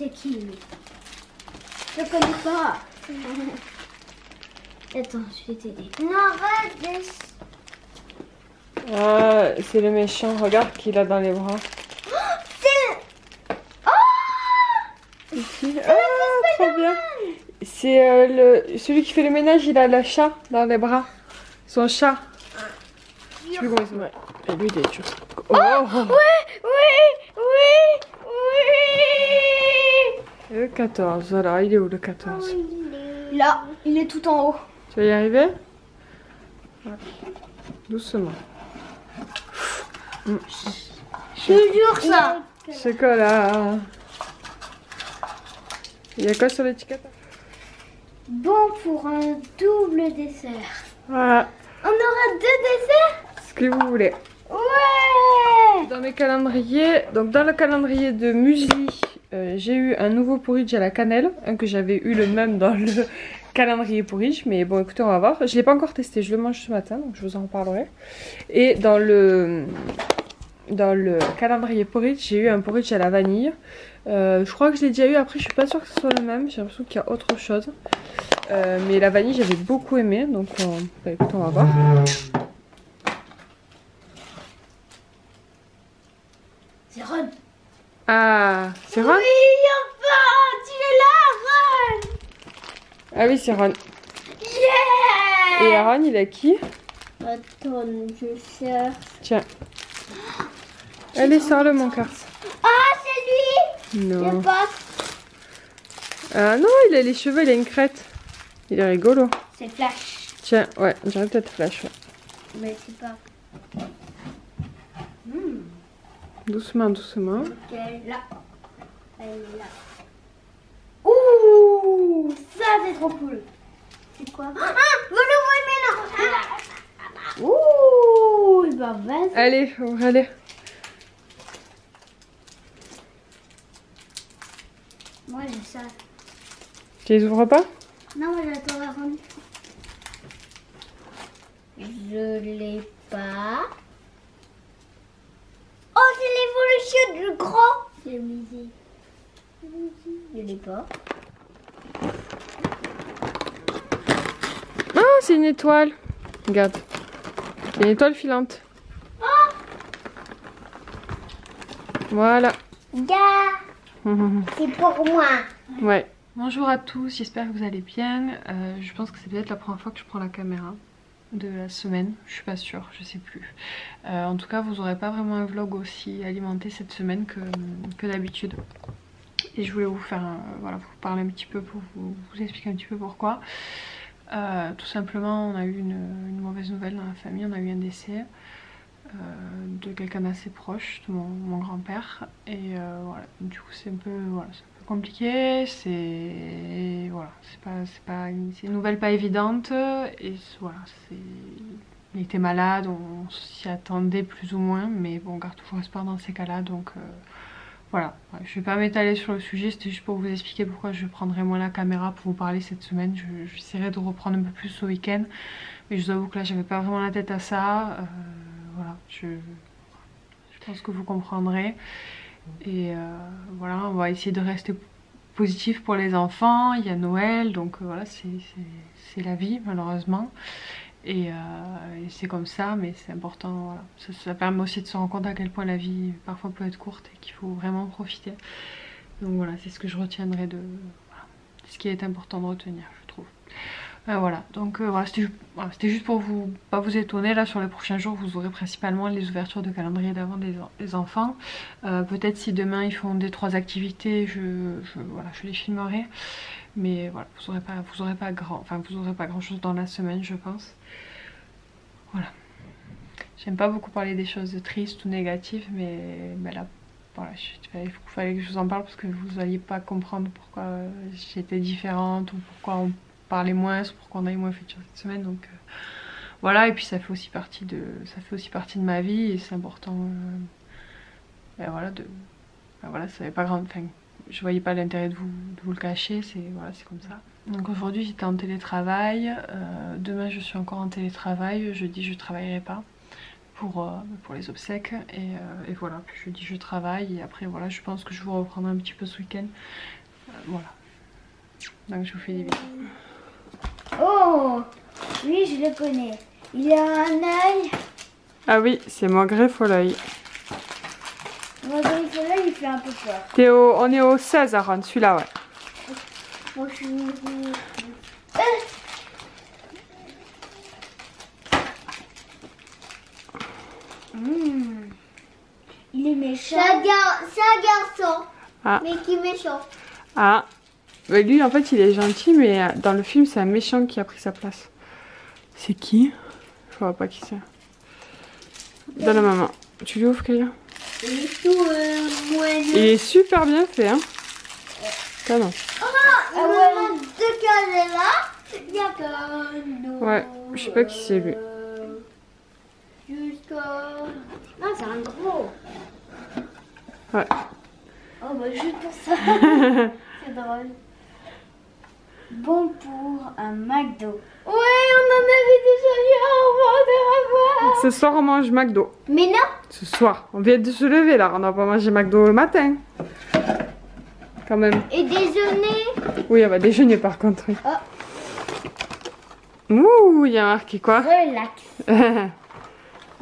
C'est qui lui? Je connais pas. Attends, je vais t'aider. Non, arrête. Ah, c'est le méchant, regarde qu'il a dans les bras. Ici. Ah, trop bien. C'est celui qui fait le ménage, il a le chat dans les bras. Son chat. Tu veux comment il s'appelle? Et lui, il est dur. Oh, Oui. Le 14, voilà, il est où le 14? Là, il est tout en haut. Tu vas y arriver? Voilà. Doucement. Toujours ça. Chocolat. Il y a quoi sur l'étiquette? Bon pour un double dessert. Voilà, On aura 2 desserts? ce que vous voulez. Ouais. Dans mes calendriers, donc dans le calendrier de muesli, j'ai eu un nouveau porridge à la cannelle, un que j'avais eu le même dans le calendrier porridge, mais bon écoutez on va voir. Je l'ai pas encore testé, je le mange ce matin donc je vous en reparlerai. Et dans le calendrier porridge, j'ai eu un porridge à la vanille. Je crois que je l'ai déjà eu, après je suis pas sûre que ce soit le même, j'ai l'impression qu'il y a autre chose. Mais la vanille j'avais beaucoup aimé, donc bah, écoute, on va voir. C'est Ron. Ah, c'est Ron? Oui, enfin, tu es là, Ron. Ah oui, c'est Ron. Yeah. Et Ron, il a qui? Attends, je cherche. Tiens. Allez, sors-le mon cœur. Ah, c'est lui. Non. Je passe. Ah non, il a les cheveux, il a une crête. Il est rigolo. C'est Flash. Tiens, ouais, on dirait peut-être Flash. Ouais. Mais c'est pas. Doucement, doucement. Ok, là. Elle est là. Ouh, ça c'est trop cool. C'est quoi? Ah, vous l'ouvrez maintenant. Ouh, bah vas-y. Allez, allez. Moi j'ai ça. Tu les ouvres pas? Non, moi j'attends la ronde. Je l'ai pas. Oh, c'est l'évolution du grand. C'est le musée. Je l'ai pas. Ah, c'est une étoile. Regarde. C'est une étoile filante. Voilà. Gars, c'est pour moi. Ouais. Bonjour à tous, j'espère que vous allez bien. Je pense que c'est peut-être la première fois que je prends la caméra de la semaine. Je suis pas sûre, je sais plus. En tout cas, vous aurez pas vraiment un vlog aussi alimenté cette semaine que d'habitude. Et je voulais vous faire, voilà, vous parler un petit peu pour vous expliquer un petit peu pourquoi. Tout simplement, on a eu une mauvaise nouvelle dans la famille, on a eu un décès de quelqu'un d'assez proche, de mon grand-père. Et voilà, du coup c'est un peu, voilà, c'est un peu compliqué, c'est voilà, c'est une nouvelle pas évidente. Et voilà, il était malade, on s'y attendait plus ou moins, mais bon, on garde toujours espoir dans ces cas-là, donc voilà, je vais pas m'étaler sur le sujet, c'était juste pour vous expliquer pourquoi je prendrai moins la caméra pour vous parler cette semaine. J'essaierai de reprendre un peu plus ce week-end, mais je vous avoue que là j'avais pas vraiment la tête à ça. Voilà, je pense que vous comprendrez. Et voilà, on va essayer de rester positif pour les enfants. Il y a Noël, donc voilà, c'est la vie malheureusement. Et c'est comme ça, mais c'est important, voilà. Ça permet aussi de se rendre compte à quel point la vie parfois peut être courte et qu'il faut vraiment profiter. Donc voilà, c'est ce que je retiendrai de... Voilà, ce qui est important de retenir, je trouve. Voilà, donc voilà, c'était juste pour vous pas vous étonner. Là sur les prochains jours vous aurez principalement les ouvertures de calendrier d'avant des enfants. Peut-être si demain ils font 2-3 activités, voilà, je les filmerai. Mais voilà, vous aurez pas grand chose dans la semaine, je pense. Voilà. J'aime pas beaucoup parler des choses tristes ou négatives, mais là, voilà, il fallait que je vous en parle parce que vous n'alliez pas comprendre pourquoi j'étais différente ou pourquoi on parlait moins, ou pourquoi on avait moins fait cette semaine. Donc voilà, et puis ça fait aussi partie de ma vie et c'est important. Ben voilà, voilà, ça avait pas grand. Enfin, je voyais pas l'intérêt de vous le cacher, voilà, c'est comme ça. Donc aujourd'hui j'étais en télétravail, demain je suis encore en télétravail, jeudi je travaillerai pas. pour les obsèques. Et voilà, puis jeudi je travaille et après voilà, je pense que je vous reprendrai un petit peu ce week-end. Voilà. Donc je vous fais des bisous. Oh, oui, je le connais. Il a un œil. Ah oui, c'est mon greffe au l'œil. Mon greffe au l'œil, il fait un peu peur. On est au 16 Aaron, celui-là, ouais. Moi, je suis... Il est méchant. C'est un garçon. Ah. Mais qui est méchant. Ah. Mais lui, en fait, il est gentil, mais dans le film, c'est un méchant qui a pris sa place. C'est qui? Je vois pas qui c'est. Donne à maman. Tu lui ouvres, Kayla? Il est tout moelleux. Il est super bien fait, hein. Canon. Il me manque deux cases là. Il y a que... Ouais, je sais pas qui c'est lui. Jusqu'à... Non, c'est un gros. Ouais. Oh bah juste pour ça. C'est drôle. Bon pour un McDo. Ouais, on en avait déjà eu un. Ce soir, on mange McDo. Mais non. Ce soir, on vient de se lever là, on n'a pas mangé McDo le matin. Quand même. Et déjeuner. Oui, on va déjeuner par contre. Oui. Oh. Ouh, il y a marqué quoi? Relax.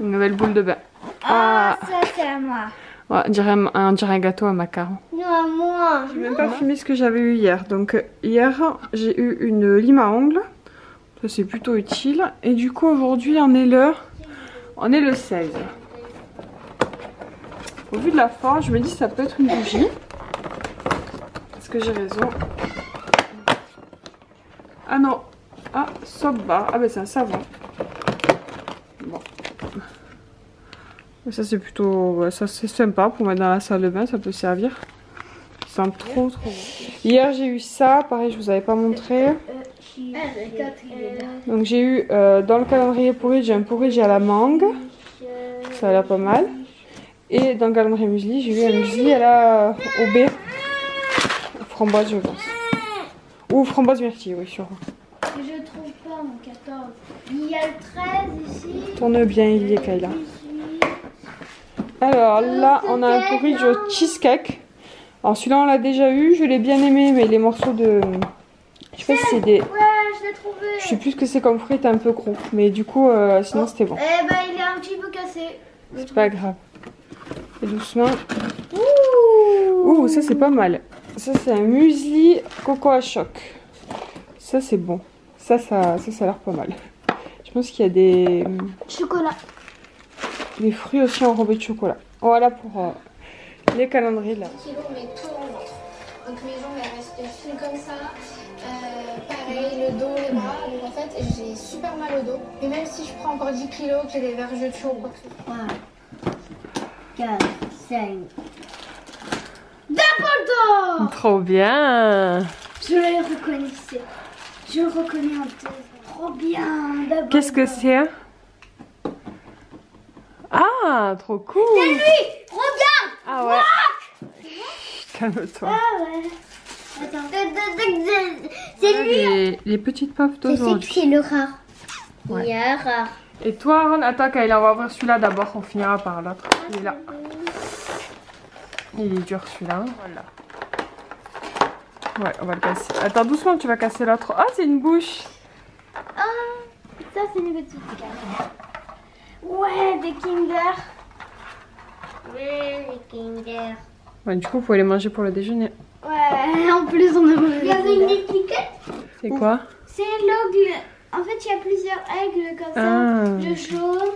Une nouvelle boule de bain. Ah, ça c'est à moi. Ouais, on dirait un gâteau à macarons. Non, à moi. Je n'ai même pas filmé ce que j'avais eu hier. Donc hier, j'ai eu une lime à ongles. Ça c'est plutôt utile. Et du coup aujourd'hui, on est le 16. Au vu de la forme, je me dis que ça peut être une bougie. Est-ce que j'ai raison? Ah non. Ah, soap bar. Ah ben c'est un savon. Bon. Ça c'est plutôt... ça c'est sympa pour mettre dans la salle de bain, ça peut servir. Ça sent trop bon. Hier j'ai eu ça, pareil je vous avais pas montré. Donc j'ai eu dans le calendrier porridge, j'ai un porridge à la mangue. Ça a l'air pas mal. Et dans le calendrier muesli, j'ai eu un muesli à la au baie. Framboise je pense. Ou framboise myrtille, oui sûrement. Je trouve pas mon 14. Il y a le 13 ici. Tourne bien il y est Kayla. Alors là on a un porridge au cheesecake. Alors celui-là on l'a déjà eu, je l'ai bien aimé mais les morceaux de... Je sais pas si c'est des... Ouais, je l'ai trouvé. Je sais plus ce que c'est comme fruit, il était un peu gros. Mais du coup sinon c'était bon. Eh ben il est un petit peu cassé. C'est pas grave. Et doucement. Ouh, Ouh ça c'est pas mal. Ça c'est un muesli coco à choc. Ça c'est bon. Ça a l'air pas mal. Je pense qu'il y a des fruits aussi enrobés de chocolat. Voilà pour les calendriers là. Kilo, mais tout dans le ventre. Donc mes jambes elles restent fines comme ça. Pareil, le dos, les bras. Donc en fait, j'ai super mal au dos. Et même si je prends encore 10 kilos, que j'ai des vergetures ou quoi que ce soit. 4, 5. Dumbledore! Trop bien. Je le reconnaissais. Je le reconnais en tête. Trop bien. Dumbledore. Qu'est-ce que c'est? Ah, trop cool. C'est lui! Regarde! Ah ouais. Calme-toi. Ah ouais. Attends. C'est lui. Les petites puffs Je sais que d'aujourd'hui. c'est le rare. Ouais. Il y a un rare. Et toi, Aaron, attends, Kayla, on va ouvrir celui-là d'abord, on finira par l'autre. Il est là. Il est dur celui-là. Voilà. Ouais, on va le casser. Attends, doucement, tu vas casser l'autre. Ah, c'est une bouche. Ah, ça c'est une petite carte. Ouais, des Kinder. Ouais, des Kinder. Ouais, du coup, vous pouvez les manger pour le déjeuner. Ouais, en plus on a mangé. Il y avait une étiquette. C'est quoi? C'est l'aigle. En fait, il y a plusieurs aigles comme ça. Ah. Le jaune.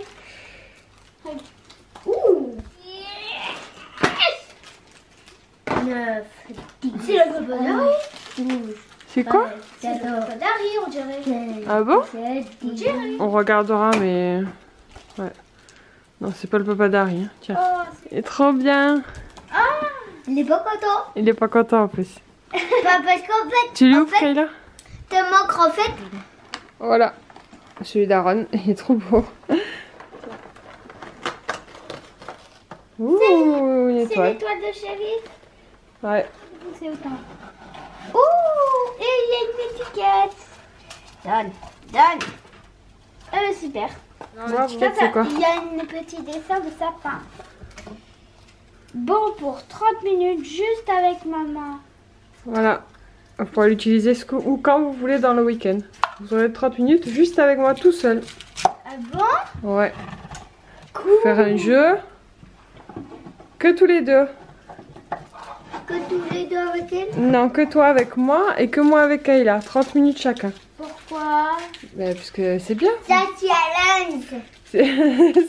Ouh. 9. C'est le papa d'Harry. C'est quoi? C'est le papa d'Harry, on dirait. Ah bon? On dirait. On regardera, mais... Ouais. Non, c'est pas le papa d'Harry. Hein. Tiens. Oh, Il est trop bien. il est pas content. Il est pas content en plus. Pas parce qu'en fait, Tu l'ouvres, Kayla? te manque en fait. Voilà. Celui d'Aaron, il est trop beau. Ouh, une C'est étoile. l'étoile de shérif. Ouais. C'est autant. Ouh, et il y a une étiquette. Donne. Ah, mais super. Moi, vous faites c'est quoi? Il y a une petite dessin de sapin. Bon pour 30 minutes juste avec maman. Voilà. Vous pourrez l'utiliser ou quand vous voulez dans le week-end. Vous aurez 30 minutes juste avec moi tout seul. Ah bon? Ouais. Cool. Faire un jeu. Que tous les deux. Que tous les deux avec elle? Non, que toi avec moi et que moi avec Kayla. 30 minutes chacun. Pourquoi? Bah, parce que c'est bien. C'est un challenge.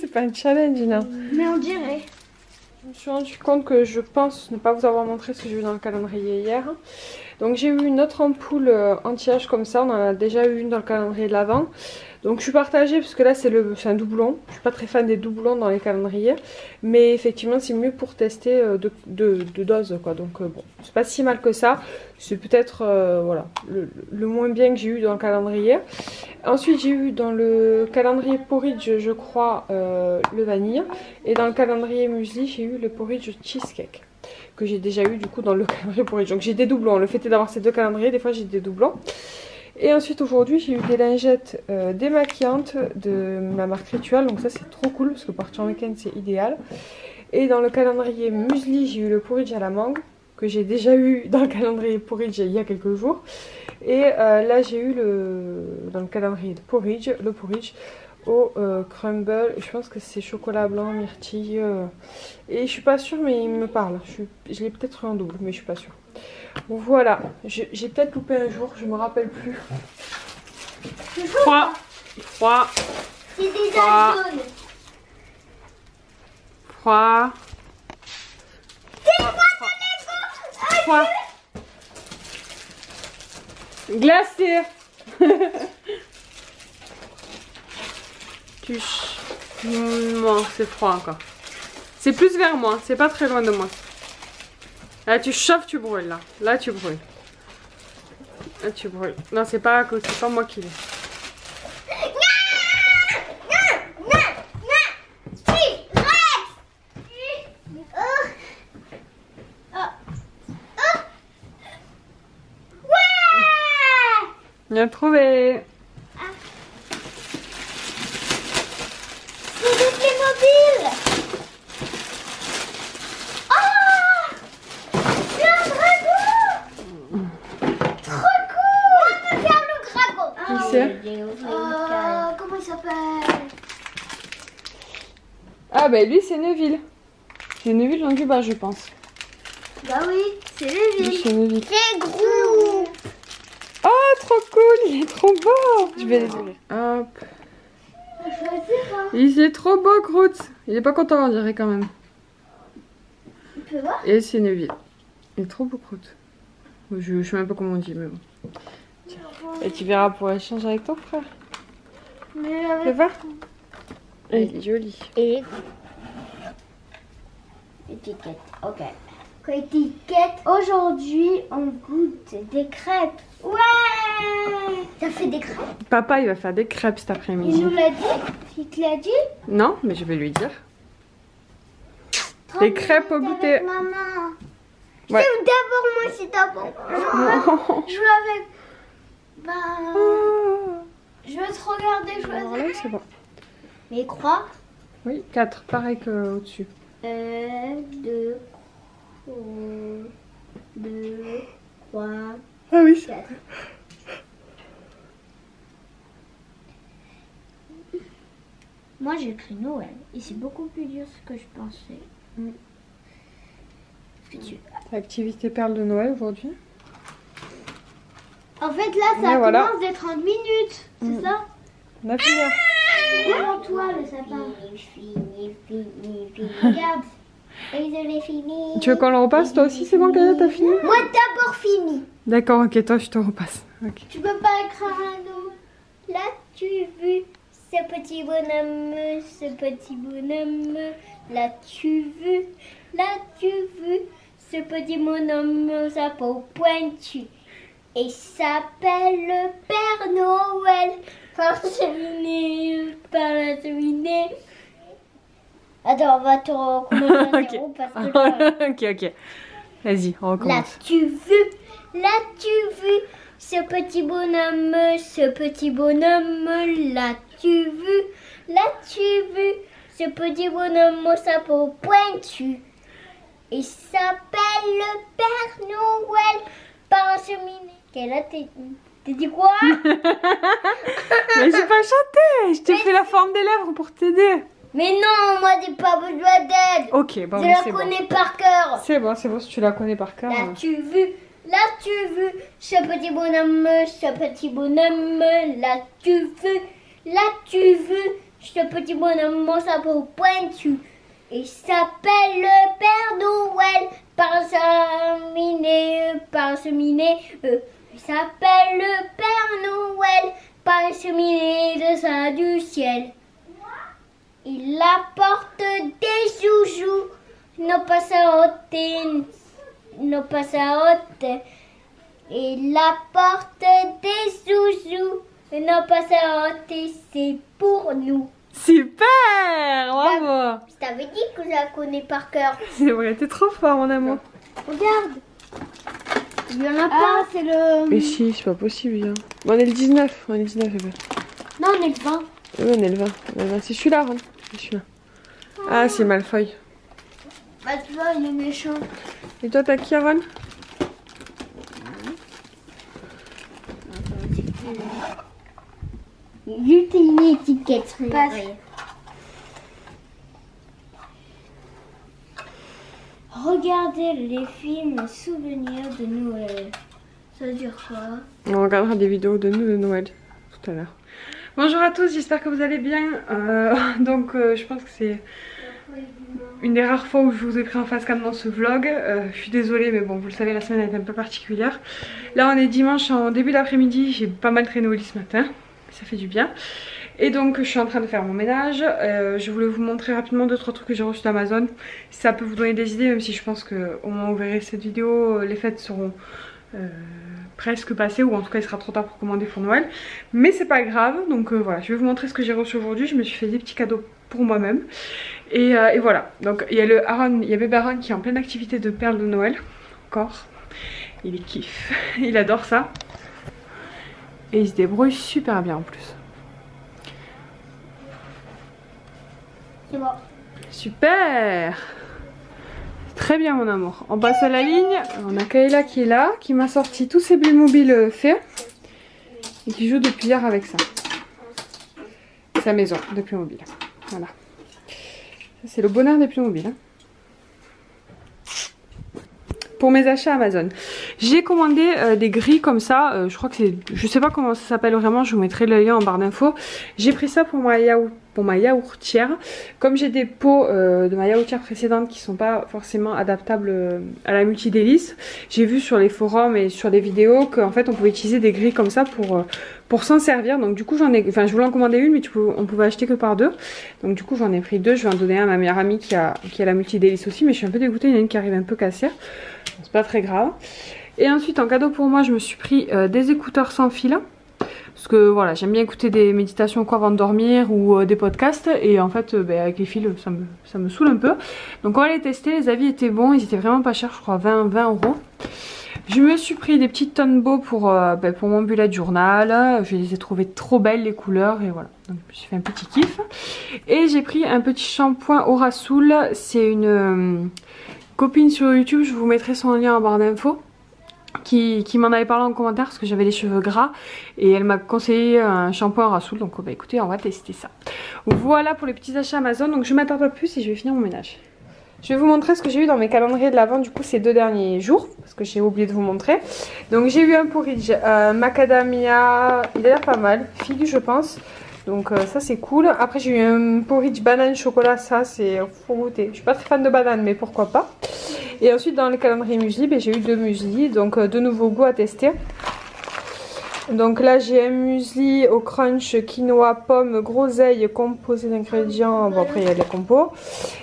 C'est pas un challenge, non. Mais on dirait. Je me suis rendu compte que je pense ne pas vous avoir montré ce que j'ai vu dans le calendrier hier. Donc j'ai eu une autre ampoule anti-âge comme ça, on en a déjà eu une dans le calendrier de l'Avent. Donc je suis partagée parce que là c'est un doublon. Je suis pas très fan des doublons dans les calendriers. Mais effectivement c'est mieux pour tester de doses quoi. Donc bon, c'est pas si mal que ça. C'est peut-être voilà, le moins bien que j'ai eu dans le calendrier. Ensuite j'ai eu dans le calendrier porridge je crois le vanille. Et dans le calendrier muesli j'ai eu le porridge cheesecake. Que j'ai déjà eu du coup dans le calendrier porridge. Donc j'ai des doublons. Le fait est d'avoir ces deux calendriers, des fois j'ai des doublons. Et ensuite aujourd'hui j'ai eu des lingettes démaquillantes de ma marque Ritual. Donc ça c'est trop cool parce que partir en week-end c'est idéal. Et dans le calendrier muesli j'ai eu le porridge à la mangue. Que j'ai déjà eu dans le calendrier porridge il y a quelques jours. Et là j'ai eu dans le calendrier de porridge, le porridge au crumble. Je pense que c'est chocolat blanc, myrtille. Et je suis pas sûre mais il me parle. Je l'ai peut-être eu en double mais je suis pas sûre. Bon, voilà, j'ai peut-être loupé un jour, je me rappelle plus. Froid. C'est déjà jaune. Froid. Froid. Glacé. Non, c'est froid encore. C'est plus vers moi, c'est pas très loin de moi. Là tu chauffes, tu brûles là. Là tu brûles. Là tu brûles. Non c'est pas à côté, c'est pas moi qui l'ai. Bien trouvé. C'est des Playmobil. Comment il s'appelle? Ah bah lui c'est Neuville. C'est Neuville dans du bas je pense. Bah oui, c'est le Lui, c'est Neuville. C'est gros. Oh trop cool, il est trop beau. Je vais les ouvrir. Hop. Il est trop beau Groot. Il est pas content on dirait quand même. Tu peux voir? Et c'est Neuville. Il est trop beau Groot. Je sais même pas comment on dit mais bon. Tiens. Et tu verras pour échanger avec ton frère. Mais Tu vois? Il est joli. Et étiquette, ok. Étiquette, aujourd'hui on goûte des crêpes. Ouais! T'as fait des crêpes? Papa il va faire des crêpes cet après-midi. Il nous l'a dit? Il te l'a dit? Non, mais je vais lui dire. Des crêpes au goûter. Avec maman. Ouais. C'est d'abord moi, c'est d'abord. Je l'avais. Ben. Je veux te regarder, Alors là, c'est bon. Mais croix. Oui, 4, pareil qu'au-dessus. 2, 3, Ah oui. 4. Moi j'ai écrit Noël et c'est beaucoup plus dur que je pensais. Mm. Activité perle de Noël aujourd'hui. En fait là ça commence voilà. des 30 minutes, c'est ça? On a fini. Devant toi le sapin. Fini. Regarde. Et je l'ai fini. Tu veux qu'on le repasse toi aussi? C'est bon Kaya, t'as fini? Moi d'abord fini. D'accord, ok, toi je te repasse. Okay. Tu peux pas écrire un nom. L'as-tu vu ce petit bonhomme, l'as-tu vu ce petit bonhomme aux sa peau pointue. Et il s'appelle le Père Noël. Par la cheminée. Attends, on va te recommencer à zéro parce que ok. Vas-y, on recommence. L'as-tu vu ce petit bonhomme, l'as-tu vu L'as-tu vu? Ce petit bonhomme au chapeau pointu. Il s'appelle le Père Noël parsemé. Quelle a t'as dit quoi? Mais j'ai pas chanté. Je t'ai fait la forme des lèvres pour t'aider. Mais non, moi j'ai pas besoin d'aide. Ok, bon, je mais la c'est connais bon. par cœur. C'est bon, si tu la connais par cœur. L'as-tu vu? L'as-tu vu? Ce petit bonhomme, l'as-tu vu? L'as-tu vu? Ce petit bonhomme au chapeau pointu. Il s'appelle le Père Noël parsemé. Il s'appelle le Père Noël parsemé de ça du ciel. Il apporte des joujoux, nos passarotes. Il apporte des joujoux, nos passarotes, c'est pour nous. Super, bravo. Je t'avais dit que je la connais par cœur. C'est vrai, t'es trop fort mon amour. Regarde. Il y en a pas, c'est le... Mais si, c'est pas possible. Hein. Bon, on est le 19, Non, on est le 20. Oui, on est le 20. C'est celui-là, Ron. C'est celui-là. Ah, c'est Malfoy. Bah tu vois, il est méchant. Et toi, t'as qui, Ron? Juste une étiquette. Regardez les films souvenirs de Noël. Ça dure quoi? On regardera des vidéos de nous de Noël tout à l'heure. Bonjour à tous, j'espère que vous allez bien. Je pense que c'est une des rares fois où je vous ai pris en face cam dans ce vlog. Je suis désolée, mais bon, vous le savez, la semaine est un peu particulière. Là, on est dimanche en début d'après-midi. J'ai pas mal traîné au lit ce matin. Ça fait du bien. Et donc, je suis en train de faire mon ménage. Je voulais vous montrer rapidement 2-3 trucs que j'ai reçus d'Amazon. Si ça peut vous donner des idées, même si je pense qu'au moment où vous verrez cette vidéo, les fêtes seront presque passées, ou en tout cas il sera trop tard pour commander pour Noël. Mais c'est pas grave, donc voilà, je vais vous montrer ce que j'ai reçu aujourd'hui. Je me suis fait des petits cadeaux pour moi-même. Et voilà, donc il y a bébé Aaron qui est en pleine activité de perles de Noël. Encore, il est kiff, il adore ça. Et il se débrouille super bien en plus. C'est bon. Super! Très bien mon amour. On passe à la ligne. On a Kayla qui est là, qui m'a sorti tous ses Playmobil faits. Et qui joue depuis hier avec ça. Sa maison de Playmobil. Voilà. C'est le bonheur des Playmobil. Hein. Pour mes achats Amazon, j'ai commandé des grilles comme ça. Je crois que c'est, je sais pas comment ça s'appelle vraiment. Je vous mettrai le lien en barre d'infos. J'ai pris ça pour ma yaourtière. Comme j'ai des pots de ma yaourtière précédente qui sont pas forcément adaptables à la multi-délice, j'ai vu sur les forums et sur des vidéos qu'en fait on pouvait utiliser des grilles comme ça pour s'en servir. Donc du coup j'en ai, enfin je voulais en commander une, mais on pouvait acheter que par deux. Donc du coup j'en ai pris deux. Je vais en donner un à ma meilleure amie qui a la multi-délice aussi, mais je suis un peu dégoûtée. Il y en a une qui arrive un peu cassée. C'est pas très grave. Et ensuite en cadeau pour moi, je me suis pris des écouteurs sans fil. Parce que voilà, j'aime bien écouter des méditations quoi avant de dormir ou des podcasts. Et en fait, avec les fils, ça me saoule un peu. Donc on va les tester, les avis étaient bons. Ils étaient vraiment pas chers, je crois 20 €. Je me suis pris des petites Tombow pour mon bullet journal. Je les ai trouvées trop belles les couleurs et voilà. Donc je me suis fait un petit kiff. Et j'ai pris un petit shampoing Aura Soul. C'est une copine sur YouTube, je vous mettrai son lien en barre d'infos. Qui m'en avait parlé en commentaire parce que j'avais les cheveux gras et elle m'a conseillé un shampoing Aura Soul, donc écoutez, on va tester ça. Voilà pour les petits achats Amazon, donc je m'attarde pas plus et je vais finir mon ménage. Je vais vous montrer ce que j'ai eu dans mes calendriers de l'Avent du coup ces 2 derniers jours parce que j'ai oublié de vous montrer. Donc j'ai eu un porridge macadamia, il a l'air pas mal, figue je pense. Donc ça c'est cool. Après j'ai eu un porridge banane chocolat, ça c'est faut goûter. Je suis pas très fan de banane mais pourquoi pas. Et ensuite dans le calendrier muesli, j'ai eu 2 muesli, donc de nouveaux goûts à tester. Donc là j'ai un muesli au crunch quinoa pomme groseille composé d'ingrédients, bon après il y a les compos.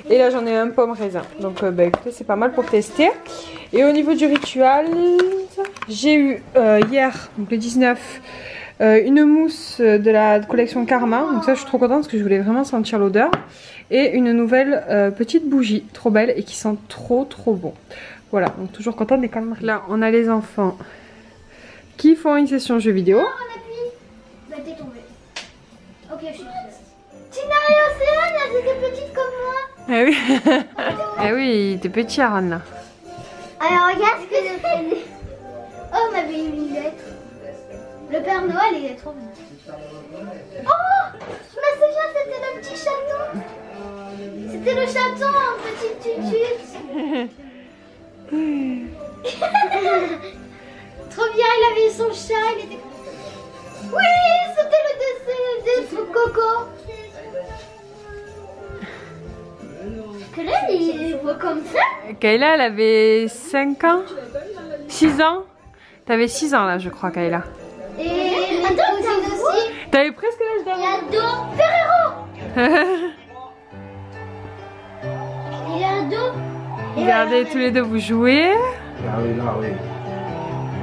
Et là j'en ai un pomme raisin, donc écoutez c'est pas mal pour tester. Et au niveau du rituel, j'ai eu hier, donc le 19, une mousse de la collection Karma, donc ça je suis trop contente parce que je voulais vraiment sentir l'odeur. Et une nouvelle petite bougie, trop belle et qui sent trop bon. Voilà, donc toujours contente des calendriers. Là on a les enfants qui font une session jeux vidéo. Bah t'es tombée. Ok, je suis prête. Tina et Océane, elles étaient petites comme moi. Eh oui. Eh oui, il était petit Aaron là. Alors regarde ce que j'ai fait. Oh, on avait une lettre. Le Père Noël, il est trop bien. Oh, je me souviens, c'était le petit chaton. C'était le chaton en petite tutute. Trop bien, il avait son chat, il était... Oui, c'était le dessin de Coco. Que là, il voit comme ça. Kayla, elle avait 5 ans 6 ans. T'avais 6 ans là, je crois, Kayla. Et les cousines aussi. T'avais presque l'âge Il y d'Aaron. a deux Ferrero. Il y a deux. Regardez tous les deux vous jouer. Ah oui, là, oui.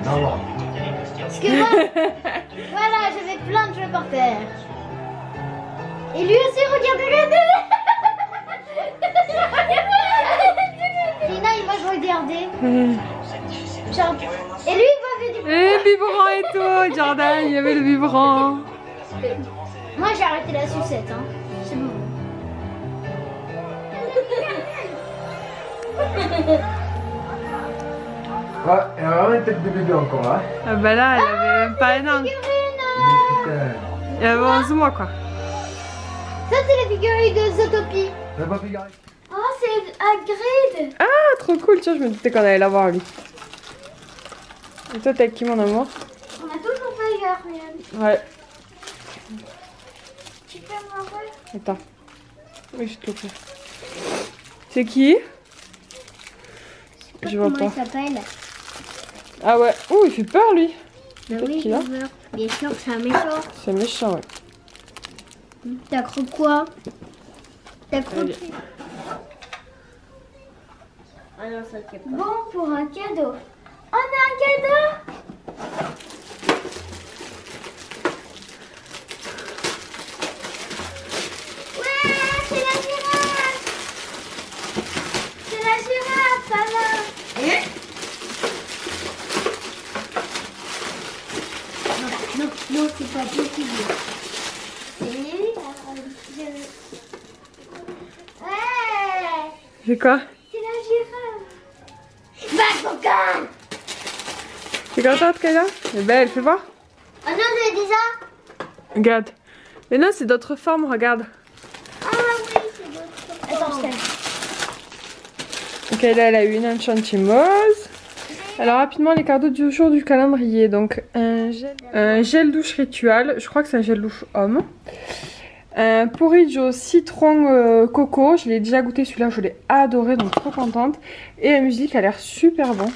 Là, là. Parce que moi, voilà, j'avais plein de jeux par terre. Et lui aussi, regardez-le. Tina, il va se regarder. Genre, et lui, il va faire du... Et biberon et tout, Jordan, il y avait le biberon. Moi, j'ai arrêté la sucette, hein. C'est bon. Ouais, elle a vraiment une tête de bébé encore là. Ah bah là, elle avait même pas un an. Putain. Elle avait 11 mois quoi. Ça, c'est les figurines de Zootopie. Elle a pas fait gaffe. Oh, c'est Hagrid. Ah, trop cool, tiens, je me doutais qu'on allait l'avoir lui. Et toi, t'es avec qui, mon amour? On a toujours pas eu Ariane. Ouais, Tu peux m'envoyer? attends. Oui, je te le fais. C'est qui? Je vois Comment pas. il s'appelle? Ah ouais, ouh, il fait peur lui. Bah Peut-être oui, qu'il a. bien sûr, c'est un méchant. C'est méchant, ouais. T'as cru quoi? T'as cru Allez. qui? Ah non, ça tient pas. Bon, pour un cadeau. On a un cadeau! Ouais, c'est la girafe! C'est la girafe, maman! Non, non, c'est pas possible. Ouais! C'est quoi? C'est la girafe! Bakugan! T'es contente, Kayla? Elle est belle, fais voir. Oh non, c'est déjà! Regarde. Mais non, c'est d'autres formes, regarde. Ah oui, c'est d'autres. Attends, je t'aime. Kayla, elle a eu une enchantimose. Alors rapidement les cadeaux du jour du calendrier. Donc un gel douche rituel, je crois que c'est un gel douche homme. Un Porridge citron coco, je l'ai déjà goûté celui-là, je l'ai adoré, donc trop contente. Et un muesli qui a l'air super bon.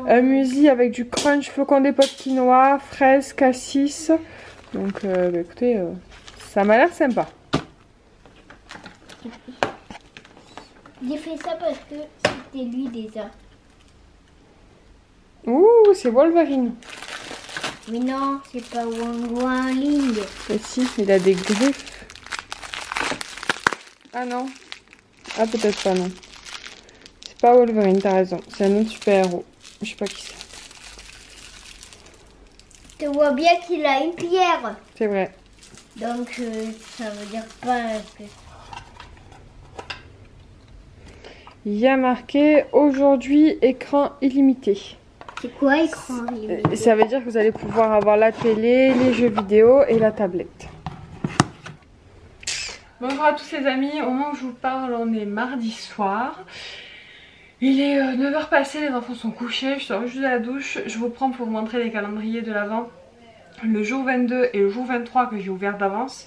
Un muesli avec du crunch, flocon d'épaule quinoa, fraise, cassis. Donc bah, écoutez, ça m'a l'air sympa. J'ai fait ça parce que c'était lui déjà. Ouh, c'est Wolverine. Mais non, c'est pas Wang Ling. Et si, il a des griffes. Ah non. Ah peut-être pas non. C'est pas Wolverine, t'as raison. C'est un autre super-héros. Je sais pas qui c'est. Tu vois bien qu'il a une pierre. C'est vrai. Donc ça veut dire pas que... Il y a marqué aujourd'hui écran illimité. C'est quoi écran illimité? Ça veut dire que vous allez pouvoir avoir la télé, les jeux vidéo et la tablette. Bonjour à tous les amis, au moment où je vous parle on est mardi soir. Il est 9h passé, les enfants sont couchés, je sors juste de la douche. Je vous prends pour vous montrer les calendriers de l'Avent. Le jour 22 et le jour 23 que j'ai ouvert d'avance.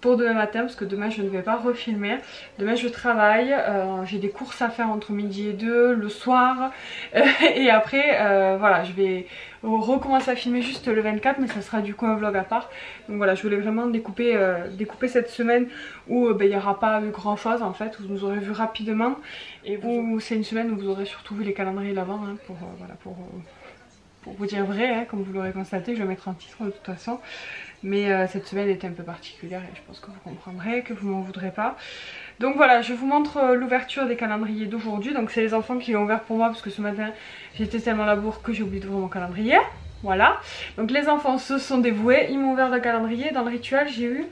Pour demain matin parce que demain je ne vais pas refilmer. Demain je travaille, j'ai des courses à faire entre midi et 2, le soir et après voilà je vais recommencer à filmer juste le 24 mais ça sera du coup un vlog à part. Donc voilà je voulais vraiment découper cette semaine où il n'y aura pas grand chose en fait, où vous nous aurez vu rapidement et où c'est une semaine où vous aurez surtout vu les calendriers d'avant hein, pour vous dire vrai hein, comme vous l'aurez constaté, je vais mettre un titre de toute façon. Mais cette semaine était un peu particulière et je pense que vous comprendrez, que vous m'en voudrez pas. Donc voilà, je vous montre l'ouverture des calendriers d'aujourd'hui. Donc c'est les enfants qui l'ont ouvert pour moi parce que ce matin j'étais tellement à la bourre que j'ai oublié d'ouvrir mon calendrier. Voilà, donc les enfants se sont dévoués, ils m'ont ouvert le calendrier. Dans le rituel j'ai eu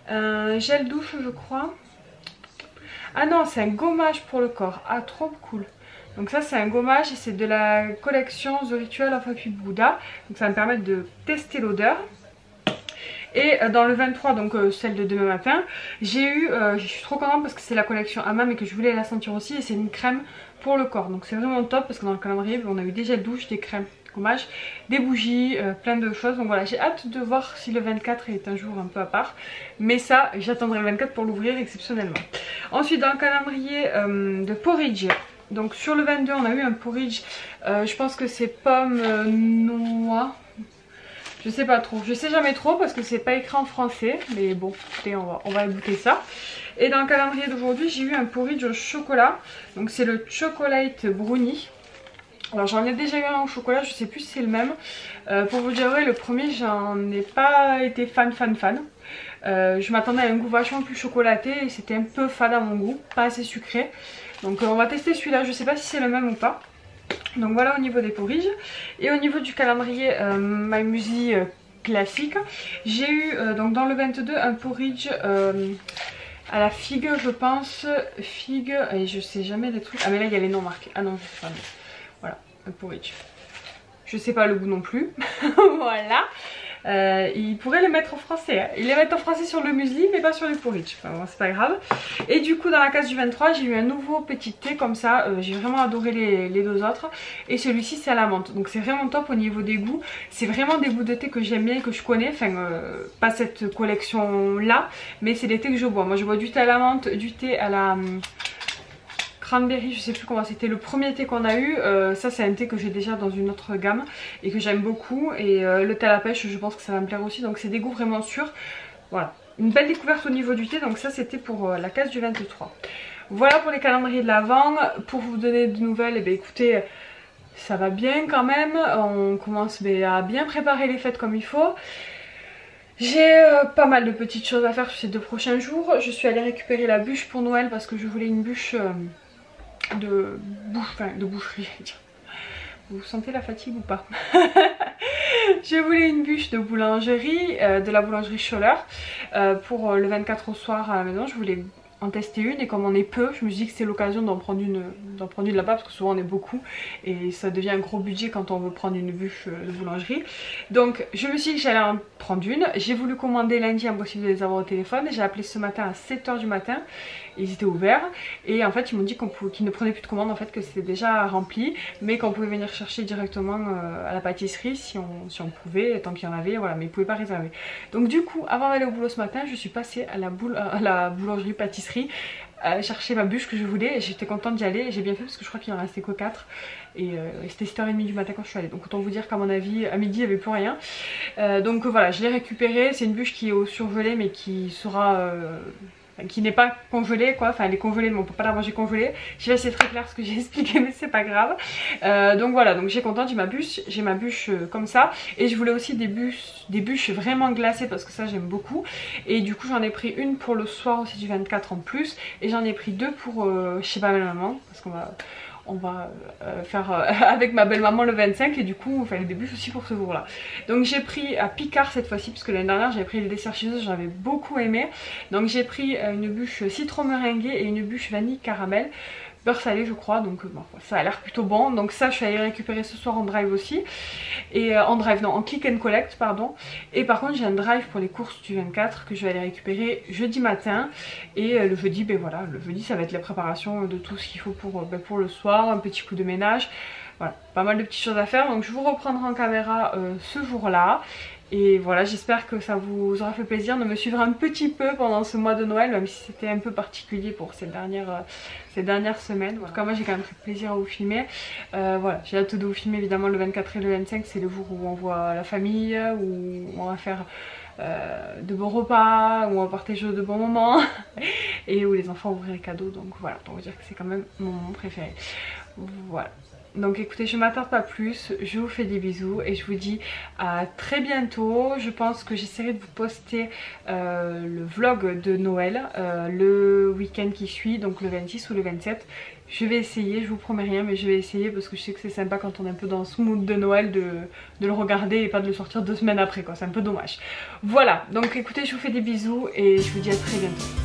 un gel douche je crois. Ah non, c'est un gommage pour le corps. Ah, trop cool. Donc ça c'est un gommage et c'est de la collection The Ritual of Happy Buddha. Donc ça va me permettre de tester l'odeur. Et dans le 23, donc celle de demain matin, j'ai eu, je suis trop contente parce que c'est la collection Hammam et que je voulais la sentir aussi. Et c'est une crème pour le corps. Donc c'est vraiment top parce que dans le calendrier on a eu des gels douche, des crèmes, gommage, des bougies, plein de choses. Donc voilà, j'ai hâte de voir si le 24 est un jour un peu à part. Mais ça, j'attendrai le 24 pour l'ouvrir exceptionnellement. Ensuite dans le calendrier de porridge. Donc sur le 22 on a eu un porridge, je pense que c'est pomme noix. Je sais pas trop, je sais jamais trop parce que c'est pas écrit en français. Mais bon, écoutez, on va goûter ça. Et dans le calendrier d'aujourd'hui j'ai eu un porridge au chocolat. Donc c'est le chocolate brownie. Alors j'en ai déjà eu un au chocolat, je sais plus si c'est le même. Pour vous dire vrai, le premier j'en ai pas été fan. Je m'attendais à un goût vachement plus chocolaté et c'était un peu fade à mon goût, pas assez sucré. Donc on va tester celui-là, je sais pas si c'est le même ou pas. Donc voilà au niveau des porridges. Et au niveau du calendrier My Muesli classique, j'ai eu donc dans le 22 un porridge à la figue je pense. Figue, et je sais jamais les trucs. Ah mais là il y a les noms marqués. Ah non je sais pas. Voilà, un porridge. Je sais pas le goût non plus. Voilà. Ils pourraient le mettre en français, hein. Ils les mettent en français sur le muesli mais pas sur le porridge. Enfin bon, c'est pas grave. Et du coup dans la case du 23 j'ai eu un nouveau petit thé comme ça. J'ai vraiment adoré les deux autres. Et celui-ci c'est à la menthe. Donc c'est vraiment top au niveau des goûts. C'est vraiment des goûts de thé que j'aime bien et que je connais. Enfin pas cette collection là, mais c'est des thés que je bois. Moi je bois du thé à la menthe, du thé à la cranberry, je sais plus comment c'était le premier thé qu'on a eu. Ça c'est un thé que j'ai déjà dans une autre gamme et que j'aime beaucoup. Et le thé à la pêche je pense que ça va me plaire aussi. Donc c'est des goûts vraiment sûrs. Voilà, une belle découverte au niveau du thé. Donc ça c'était pour la case du 23. Voilà pour les calendriers de l'Avent. Pour vous donner de nouvelles, et bien écoutez, ça va bien quand même. On commence à bien préparer les fêtes comme il faut. J'ai pas mal de petites choses à faire sur ces 2 prochains jours. Je suis allée récupérer la bûche pour Noël parce que je voulais une bûche de boucherie. Vous sentez la fatigue ou pas? Je voulais une bûche de boulangerie, de la boulangerie Scholler, pour le 24 au soir à la maison. Je voulais en tester une et comme on est peu, je me suis dit que c'est l'occasion d'en prendre une là-bas parce que souvent on est beaucoup et ça devient un gros budget quand on veut prendre une bûche de boulangerie. Donc je me suis dit que j'allais en prendre une. J'ai voulu commander lundi, impossible de les avoir au téléphone. J'ai appelé ce matin à 7 h du matin. Ils étaient ouverts et en fait ils m'ont dit qu'ils ne prenaient plus de commandes, en fait que c'était déjà rempli, mais qu'on pouvait venir chercher directement à la pâtisserie si on pouvait, tant qu'il y en avait, voilà, mais ils ne pouvaient pas réserver. Donc du coup avant d'aller au boulot ce matin je suis passée à la boulangerie pâtisserie chercher ma bûche que je voulais et j'étais contente d'y aller. J'ai bien fait parce que je crois qu'il en restait que 4 et c'était 7 h30 du matin quand je suis allée. Donc autant vous dire qu'à mon avis à midi il n'y avait plus rien. Donc voilà, je l'ai récupérée. C'est une bûche qui est au surgelé mais qui sera... qui n'est pas congelée quoi, enfin elle est congelée mais on peut pas la manger congelée. Je sais pas si c'est très clair ce que j'ai expliqué mais c'est pas grave. Donc voilà, donc j'ai contente, j'ai ma bûche comme ça. Et je voulais aussi des bûches vraiment glacées parce que ça j'aime beaucoup. Et du coup j'en ai pris une pour le soir aussi du 24 en plus. Et j'en ai pris 2 pour chez ma maman parce qu'on va faire avec ma belle maman le 25 et du coup on fait des bûches aussi pour ce jour là. Donc j'ai pris à Picard cette fois-ci parce que l'année dernière j'avais pris le dessert chez eux, j'avais beaucoup aimé. Donc j'ai pris une bûche citron meringuée et une bûche vanille caramel. Beurre salé je crois, donc bon, ça a l'air plutôt bon. Donc ça je suis allée récupérer ce soir en drive aussi. Et en click and collect pardon. Et par contre j'ai un drive pour les courses du 24 que je vais aller récupérer jeudi matin. Et le jeudi, ben voilà, le jeudi ça va être la préparation de tout ce qu'il faut pour le soir, un petit coup de ménage. Voilà, pas mal de petites choses à faire. Donc je vous reprendrai en caméra ce jour là. Et voilà, j'espère que ça vous aura fait plaisir de me suivre un petit peu pendant ce mois de Noël, même si c'était un peu particulier pour ces dernières semaines. En tout cas moi j'ai quand même pris plaisir à vous filmer. Voilà, j'ai hâte de vous filmer évidemment le 24 et le 25, c'est le jour où on voit la famille, où on va faire de bons repas, où on va partager de bons moments et où les enfants vont ouvrir les cadeaux. Donc voilà, pour vous dire que c'est quand même mon moment préféré. Voilà. Donc écoutez, je m'attarde pas plus, je vous fais des bisous et je vous dis à très bientôt. Je pense que j'essaierai de vous poster le vlog de Noël le week-end qui suit, donc le 26 ou le 27. Je vais essayer, je vous promets rien, mais je vais essayer parce que je sais que c'est sympa quand on est un peu dans ce mood de Noël de le regarder et pas de le sortir 2 semaines après quoi, c'est un peu dommage. Voilà, donc écoutez, je vous fais des bisous et je vous dis à très bientôt.